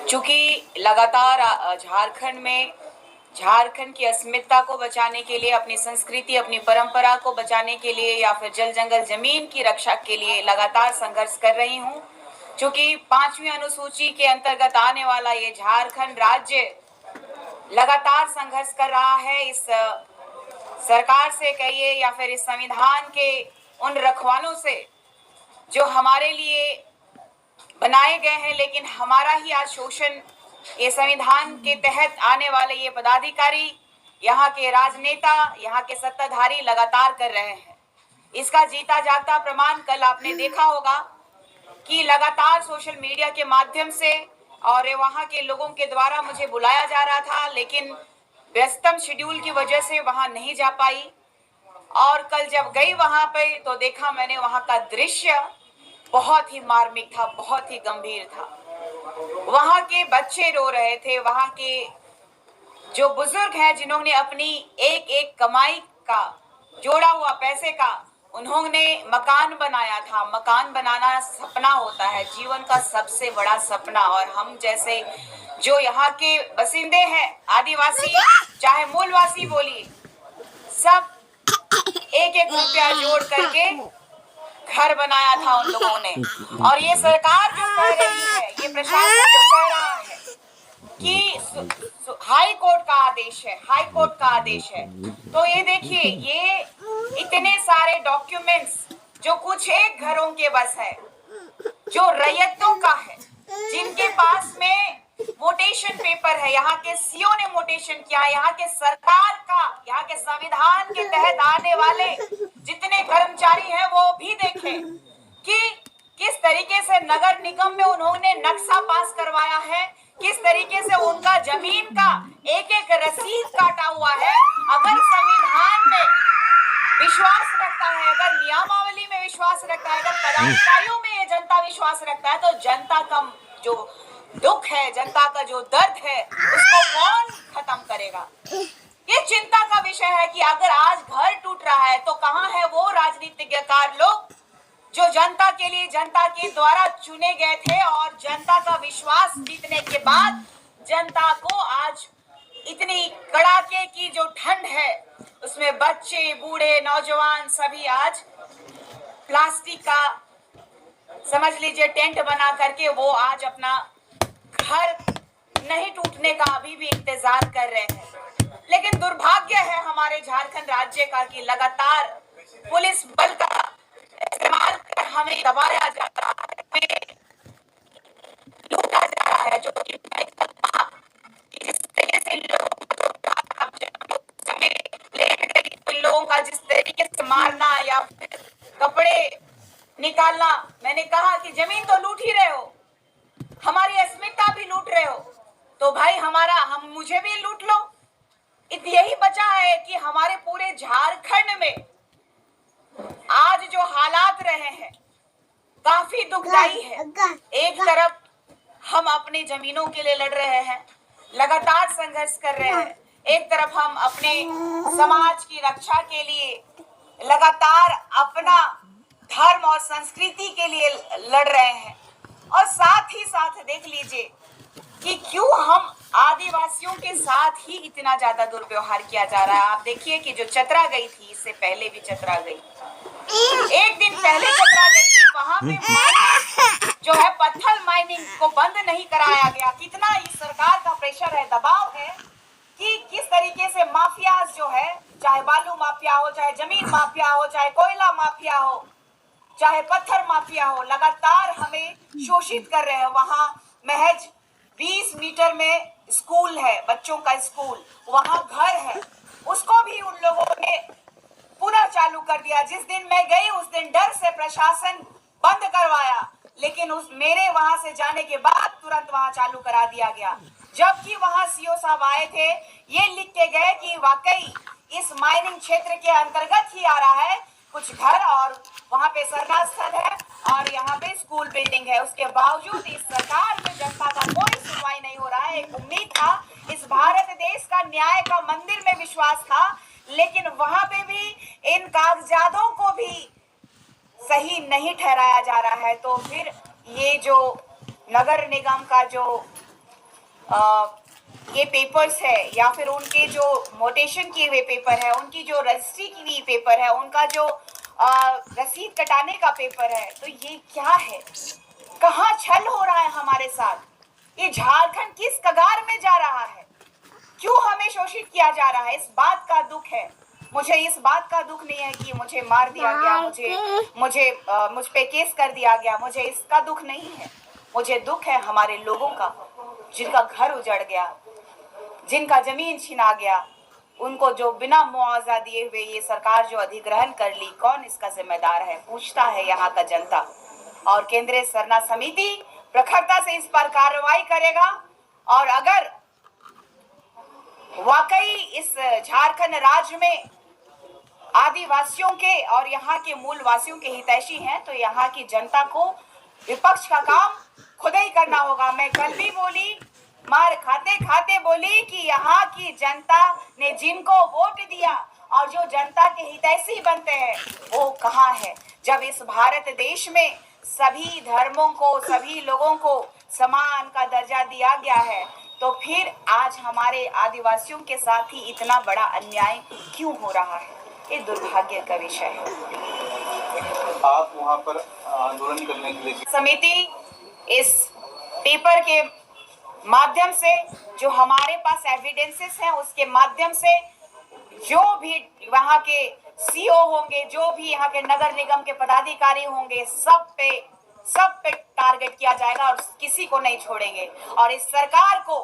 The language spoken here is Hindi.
चूंकि लगातार झारखंड की अस्मिता को बचाने के लिए, अपनी संस्कृति, अपनी परंपरा को बचाने के लिए या फिर जल जंगल जमीन की रक्षा के लिए लगातार संघर्ष कर रही हूँ। चूंकि 5वीं अनुसूची के अंतर्गत आने वाला ये झारखंड राज्य लगातार संघर्ष कर रहा है इस सरकार से कहिए या फिर इस संविधान के उन रखवालों से जो हमारे लिए बनाए गए हैं, लेकिन हमारा ही आज शोषण ये संविधान के तहत आने वाले ये पदाधिकारी, यहाँ के राजनेता, यहाँ के सत्ताधारी लगातार कर रहे हैं। इसका जीता जागता प्रमाण कल आपने देखा होगा कि लगातार सोशल मीडिया के माध्यम से और वहाँ के लोगों के द्वारा मुझे बुलाया जा रहा था, लेकिन व्यस्तम शेड्यूल की वजह से वहाँ नहीं जा पाई। और कल जब गई वहाँ पे तो देखा मैंने वहाँ का दृश्य बहुत ही मार्मिक था, बहुत ही गंभीर था। वहाँ के बच्चे रो रहे थे, वहाँ के जो बुजुर्ग हैं जिन्होंने अपनी एक एक कमाई का जोड़ा हुआ पैसे का उन्होंने मकान बनाया था। मकान बनाना सपना होता है, जीवन का सबसे बड़ा सपना। और हम जैसे जो यहाँ के बसिंदे हैं, आदिवासी चाहे मूलवासी बोलिए, सब एक एक रुपया जोड़ करके घर बनाया था उन लोगों ने। और ये सरकार जो कह रही है, ये प्रशासन जो कह रहा है कि हाई कोर्ट का आदेश है, हाई कोर्ट का आदेश है, तो ये देखिए, ये इतने सारे डॉक्यूमेंट्स जो कुछ एक घरों के बस है, जो रैयतों का है, जिनके पास में मोटेशन पेपर है, यहाँ के सीओ ने मोटेशन किया, यहाँ के सरकार का, यहाँ के संविधान के तहत आने वाले जितने कर्मचारी हैं वो भी देखें कि किस तरीके से नगर निगम में उन्होंने नक्शा पास करवाया है, किस तरीके से उनका जमीन का एक एक रसीद काटा हुआ है। अगर संविधान में विश्वास रखता है, अगर नियमावली में विश्वास रखता है, अगर पदाधिकारियों में ये जनता विश्वास रखता है, तो जनता का जो दुख है, जनता का जो दर्द है, उसको कौन खत्म करेगा? ये चिंता का विषय है कि अगर आज घर टूट रहा है तो कहाँ है वो राजनीतिज्ञकार लोग जो जनता के लिए, जनता के द्वारा चुने गए थे और जनता का विश्वास जीतने के बाद जनता को आज इतनी कड़ाके की जो ठंड है उसमें बच्चे, बूढ़े, नौजवान सभी आज प्लास्टिक का समझ लीजिए टेंट बना करके वो आज अपना घर नहीं टूटने का अभी भी इंतजार कर रहे हैं। लेकिन दुर्भाग्य है हमारे झारखंड राज्य का कि लगातार पुलिस बल का इस्तेमाल कर हमें दबाया जा रहा है, लूटा जा रहा है। जो कि लोगों का जिस तरीके से मारना या कपड़े निकालना, मैंने कहा कि जमीन तो लूट ही रहे हो, हमारी अस्मिता भी लूट रहे हो, तो भाई हम मुझे भी लूट लो। यही बचा है कि हमारे पूरे झारखंड में आज जो हालात रहे हैं काफी दुखदाई है। एक तरफ हम अपनी जमीनों के लिए लड़ रहे हैं, लगातार संघर्ष कर रहे हैं, एक तरफ हम अपने समाज की रक्षा के लिए लगातार अपना धर्म और संस्कृति के लिए लड़ रहे हैं, और साथ ही साथ देख लीजिए कि क्यों हम आदिवासियों के साथ ही इतना ज्यादा दुर्व्यवहार किया जा रहा है। आप देखिए कि जो चतरा गई थी, इससे पहले भी चतरा गई, एक दिन पहले चतरा गई थी, वहां पे माइनिंग जो है, पत्थर माइनिंग को बंद नहीं कराया गया। कितना इस सरकार का प्रेशर है, दबाव है कि किस तरीके से माफिया जो है, चाहे बालू माफिया हो, चाहे जमीन माफिया हो, चाहे कोयला माफिया हो, चाहे पत्थर माफिया हो, लगातार हमें शोषित कर रहे हैं। वहां महज 20 मीटर में स्कूल है, बच्चों का स्कूल, वहां घर है, उसको भी उन लोगों ने पुनः चालू कर दिया। जिस दिन मैं गई उस दिन डर से प्रशासन बंद करवाया, लेकिन मेरे वहां से जाने के बाद तुरंत वहां चालू करा दिया गया। जबकि वहां सीओ साहब आए थे, ये लिख के गए कि वाकई इस माइनिंग क्षेत्र के अंतर्गत ही आ रहा है कुछ घर, और वहां पे सरना स्थल है और यहाँ पे स्कूल बिल्डिंग है। उसके बावजूद इस सरकार में जनता का कोई सुनवाई नहीं हो रहा है। एक उम्मीद था, इस भारत देश का न्याय का मंदिर में विश्वास था, लेकिन वहां पे भी इन कागजातों को भी सही नहीं ठहराया जा रहा है। तो फिर ये जो नगर निगम का जो ये पेपर्स है या फिर उनके जो मोटेशन किए हुए पेपर है, उनकी जो रजिस्ट्री की हुई पेपर है, उनका जो रसीद कटाने का पेपर है, तो ये क्या है? कहाँ छल हो रहा है हमारे साथ? ये झारखंड किस कगार में जा रहा है? क्यों हमें शोषित किया जा रहा है? इस बात का दुख है। मुझे इस बात का दुख नहीं है कि मुझे मार दिया गया, मुझ पे केस कर दिया गया, मुझे इसका दुख नहीं है। मुझे दुख है हमारे लोगों का, जिनका घर उजड़ गया, जिनका जमीन छिना गया, उनको जो बिना मुआवजा दिए हुए ये सरकार जो अधिग्रहण कर ली, कौन इसका जिम्मेदार है? पूछता है यहाँ का जनता। और केंद्रीय सरना समिति प्रखरता से इस पर कार्रवाई करेगा, और अगर वाकई इस झारखंड राज्य में आदिवासियों के और यहाँ के मूल वासियों के हितैषी हैं, तो यहाँ की जनता को विपक्ष का काम खुद ही करना होगा। मैं कल भी बोली, मार खाते खाते बोली कि यहाँ की जनता ने जिनको वोट दिया और जो जनता के हितैषी बनते हैं वो कहाँ है? जब इस भारत देश में सभी धर्मों को, सभी लोगों को समान का दर्जा दिया गया है, तो फिर आज हमारे आदिवासियों के साथ ही इतना बड़ा अन्याय क्यों हो रहा है? ये दुर्भाग्य का विषय है। आप वहां पर आंदोलन करने के लिए समिति इस पेपर के माध्यम से, जो हमारे पास एविडेंसेस हैं, उसके माध्यम से जो भी वहां के सीओ होंगे, जो भी यहाँ के नगर निगम के पदाधिकारी होंगे, सब पे टारगेट किया जाएगा और किसी को नहीं छोड़ेंगे। और इस सरकार को